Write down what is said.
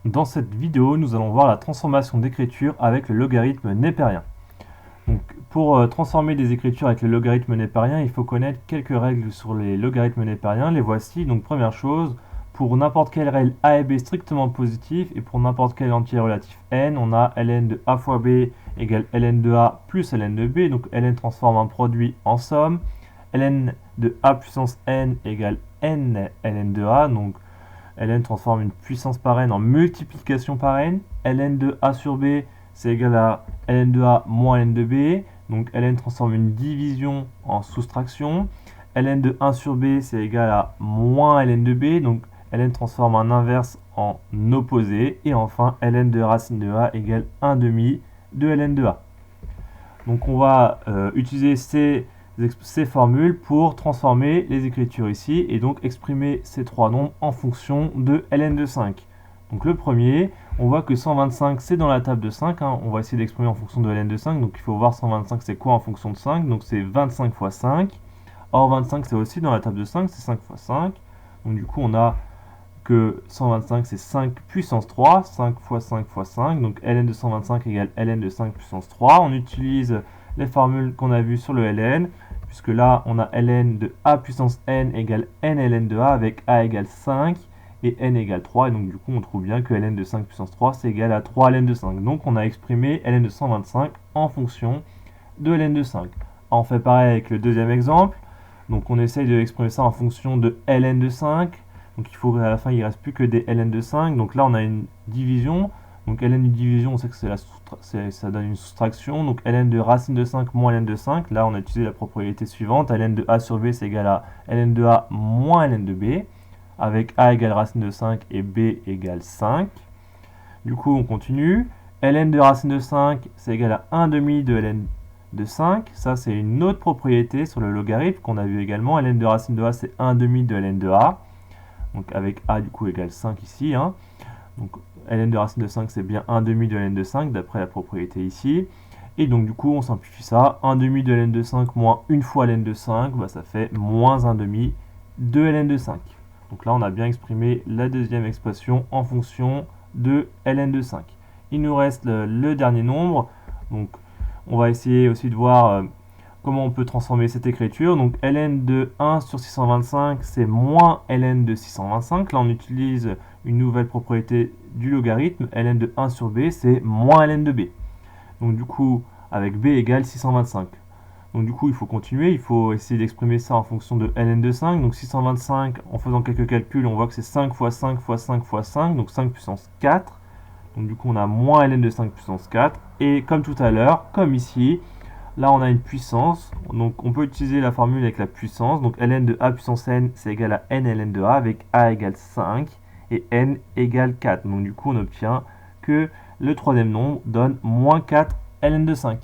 Dans cette vidéo, nous allons voir la transformation d'écriture avec le logarithme népérien. Donc, pour transformer des écritures avec le logarithme népérien, il faut connaître quelques règles sur les logarithmes népériens. Les voici. Donc, première chose, pour n'importe quelle règle a et b strictement positif et pour n'importe quel entier relatif n, on a ln de a fois b égale ln de a plus ln de b. Donc, ln transforme un produit en somme. Ln de a puissance n égale n ln de a. Donc, ln transforme une puissance par n en multiplication par n. Ln de a sur b, c'est égal à ln de a moins ln de b. Donc ln transforme une division en soustraction. Ln de 1 sur b, c'est égal à moins ln de b. Donc ln transforme un inverse en opposé. Et enfin, ln de racine de a égale 1 demi de ln de a. Donc on va utiliser ces formules pour transformer les écritures ici et donc exprimer ces trois nombres en fonction de ln de 5. Donc le premier, on voit que 125 c'est dans la table de 5, hein. On va essayer d'exprimer en fonction de ln de 5, donc il faut voir 125 c'est quoi en fonction de 5, donc c'est 25 fois 5. Or 25 c'est aussi dans la table de 5, c'est 5 fois 5. Donc du coup on a que 125 c'est 5 puissance 3, 5 fois 5 fois 5, donc ln de 125 égale ln de 5 puissance 3. On utilise les formules qu'on a vues sur le ln, puisque là on a ln de a puissance n égale n ln de a avec a égale 5 et n égale 3, et donc du coup on trouve bien que ln de 5 puissance 3 c'est égal à 3 ln de 5. Donc on a exprimé ln de 125 en fonction de ln de 5. On fait pareil avec le deuxième exemple, donc on essaye de exprimer ça en fonction de ln de 5. Donc il faut qu'à la fin il ne reste plus que des ln de 5. Donc là on a une division. Donc ln d'une division, on sait que ça donne une soustraction. Donc ln de racine de 5 moins ln de 5. Là on a utilisé la propriété suivante. Ln de a sur b c'est égal à ln de a moins ln de b. Avec a égale racine de 5 et b égale 5. Du coup on continue. Ln de racine de 5 c'est égal à 1 demi de ln de 5. Ça c'est une autre propriété sur le logarithme qu'on a vu également. Ln de racine de a c'est 1 demi de ln de a. Donc avec a du coup égale 5 ici. Hein. Donc ln de racine de 5 c'est bien 1 demi de ln de 5 d'après la propriété ici. Et donc du coup on simplifie ça. 1 demi de ln de 5 moins 1 fois ln de 5, bah, ça fait moins 1 demi de ln de 5. Donc là on a bien exprimé la deuxième expression en fonction de ln de 5. Il nous reste le dernier nombre. Donc on va essayer aussi de voir comment on peut transformer cette écriture. Donc ln de 1 sur 625, c'est moins ln de 625. Là, on utilise une nouvelle propriété du logarithme. Ln de 1 sur b, c'est moins ln de b. Donc du coup, avec b égale 625. Donc du coup, il faut continuer. Il faut essayer d'exprimer ça en fonction de ln de 5. Donc 625, en faisant quelques calculs, on voit que c'est 5 fois 5 fois 5 fois 5. Donc 5 puissance 4. Donc du coup, on a moins ln de 5 puissance 4. Et comme tout à l'heure, comme ici, là, on a une puissance, donc on peut utiliser la formule avec la puissance. Donc ln de a puissance n, c'est égal à n ln de a avec a égale 5 et n égale 4. Donc du coup, on obtient que le troisième nombre donne moins 4 ln de 5.